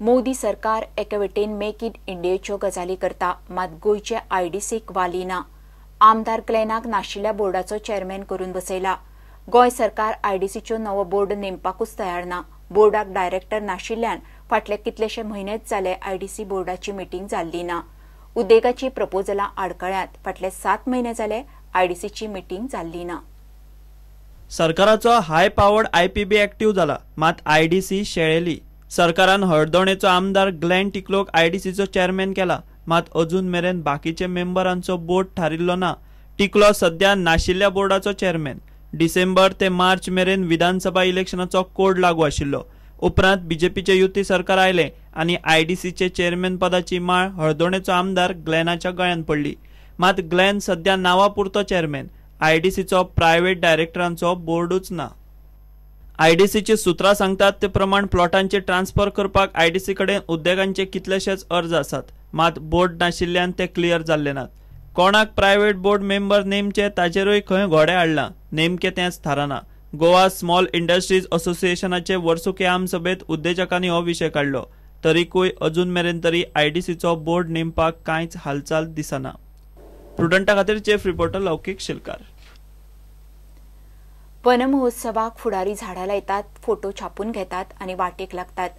मोदी सरकार एकवटेन make in इंडियाच्यो गजाली करता, मात गोयचे आयडीसीक वालिना. आमदार ग्लेनाक नाशिल्ल्या बोर्डाचो चेअरमॅन करून बसयला. गोंय सरकार आयडीसीच्यो नवो बोर्ड नेमपाकूच तयार ना. बोर्डाक डायरेक्टर नाशिल्ल्यान फाटले कितलेशे म्हयनेच जाले आयडीसी बोर्डाची मिटींग जाल्ली ना. उद्देगाची प्रपोजलां आडखळ्यात फाटले 7 म्हयने जाले आयडीसीची मिटींग जाल्ली ना. सरकाराचो हाय पावर्ड आयपीबी एक्टिव्ह जाला, मात आयडीसी शेळेली. सरकारान हळदोणेचो आमदार ग्लेन टिकलोक आयडीसीचो चेअरमॅन केला, मात अजून मेरेन बाकीचे मेंबरांचो बोर्ड थारिल्लो ना. टिकलो सध्या नाशिल्ल्या बोर्डाचो चेअरमॅन. डिसेंबर ते मार्च मेरेन विधानसभा इलेक्शनाचो कोड लागू आशिल्लो. उपरांत बीजेपीचे युती सरकार आयले आनी आयडीसीचे चेअरमॅन पदाची माळ हळदोणेचो आमदार ग्लेनाच्या गळ्यान पडली. मात ग्लेन सध्या नावापुरतो चेअरमॅन. आयडीसीचो प्रायव्हेट डायरेक्टरांचो बोर्डूच ना. आयडीसीची सुत्रां सांगतात ते प्रमाण प्लॉटांचे ट्रान्सफर करपाक आयडीसी कडेन उद्देगांचे कितलेशेच अर्ज आसात, मात बोर्ड नाशिल्ल्यान ते क्लियर जाल्ले नात. कोणाक प्रायव्हेट बोर्ड मेंबर नेमचे ताचेरूय खंय घोडे हाडला, नेमके तेंच थाराना. गोवा स्मॉल इंडस्ट्रीज असोसिएशनाचे वर्सुकी आमसभेत उद्देजकांनी हो विशय काडलो. तरीकूय अजून मेरेन तरी आयडीसीचो बोर्ड नेमपाक कांयच हालचाल दिसना. प्रुडंटा खातीर चीफ रिपोर्टर लौकीक शिलकार. वन महोत्सवाक फुडारी झाडां लायतात, फोटो छापून घेतात आनी वाटेक लागतात.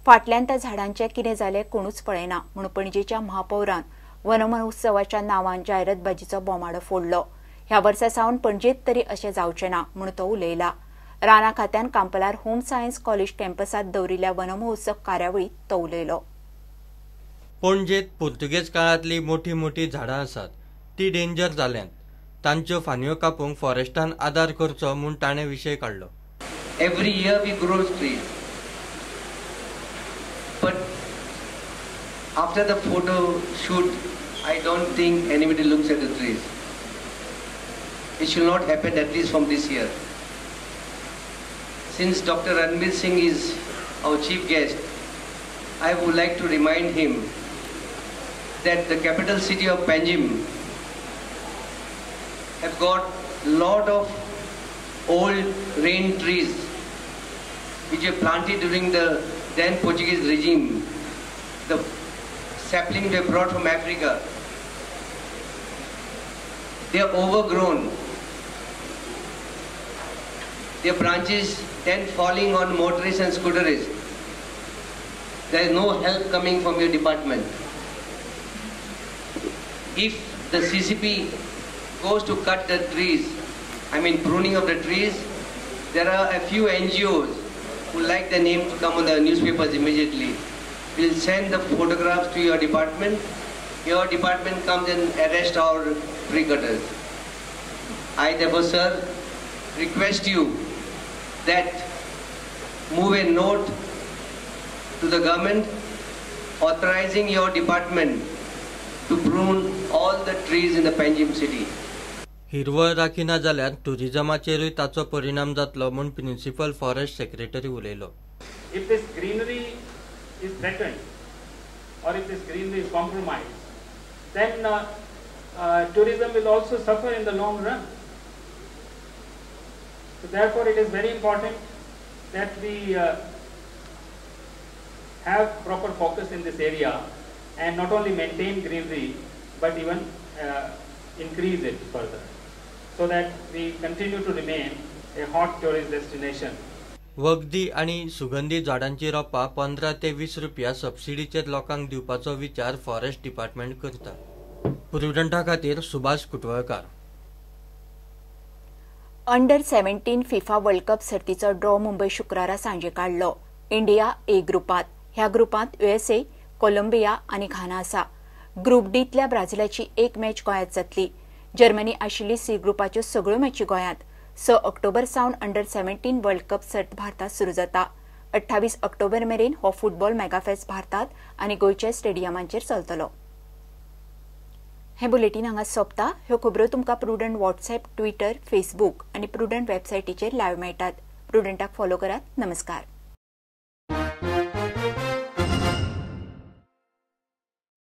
फाटल्यान त्या झाडांचे कितें जालें कोणूच पळयना म्हूण पणजेच्या महापौरान वन महोत्सवाच्या नांवान जायरातबाजीचो बोमाडो फोडलो. ह्या वर्सा सावन पणजेत तरी अशें जावचें ना म्हूण तो उलयला. राना खात्यान कांपलार होम सायन्स कॉलेज कॅम्पसात दवरिल्ल्या वन महोत्सव कार्यावळीत तो उलयलो. पणजेत पुर्तुगेज काळांतली मोठी मोठी झाडां आसात, ती डेंजर जाल्यांत. तांच्यो फांन्यो कापूंक फॉरेस्टान आदार करचो म्हूण ताणें विशय काडलो. Every year we grow trees, but after the photo shoot, I don't think anybody looks at the trees. It should not happen, at least from this year. Since Dr. Ranbir Singh is our chief guest, I would like to remind him that the capital city of Panjim have got lot of old rain trees which were planted during the then Portuguese regime. The saplings were brought from Africa. They are overgrown. Their branches then falling on motorists and scooterists. There is no help coming from your department. If the CCP goes to cut the trees, pruning of the trees, there are a few NGOs who like their name to come on the newspapers immediately. We'll send the photographs to your department. Your department comes and arrest our tree cutters. I therefore, sir, request you that move a note to the government authorizing your department to prune all the trees in the Panjim city. हिरवळ राखिना जाल्यार टुरिजमाचेरूय ताचो परिणाम जातलो म्हूण principal forest secretary उलयलो. If this greenery is threatened or if this greenery is compromised, then tourism will also suffer in the long run. So therefore it is very important that we have proper focus in this area and not only maintain greenery but even increase it further, so that we continue to remain a hot tourist destination. वखदी आणि सुगंधी झाडांची रोपां 15 ते 20 रुपया सबसिडीचेर लोकांक दिवपाचो विचार forest department करता. प्रुडंटा खातीर Subhash Kutwalkar. Under 17 FIFA World Cup सर्तीचो ड्रॉ मुंबय शुक्रारा सांजे काडलो. इंडिया ए ग्रुपात. ह्या ग्रुपांत USA, कोलंबिया आनी घाना आसा. ग्रुप डीतल्या ब्राझीलाची एक मॅच गोंयांत जातली. जर्मनी आशिल्ली सी ग्रुपाच्यो सगळ्यो मॅची गोंयांत. 6 ऑक्टोबर सावन अंडर 17 वर्ल्ड कप सर्त भारतात सुरू जाता. 28 ऑक्टोबर मेरेन हो फुटबॉल मेगाफेस्ट भारतात आनी गोंयच्या स्टेडियमांचेर चलतलो. हे बुलेटिन हांगा सोंपता. ह्यो खबरो तुमकां प्रुडंट व्हॉट्सॲप, ट्विटर, फेसबूक आनी प्रुडंट वेबसायटीचेर लायव्ह मेळटात. प्रुडंटाक फॉलो करात. नमस्कार.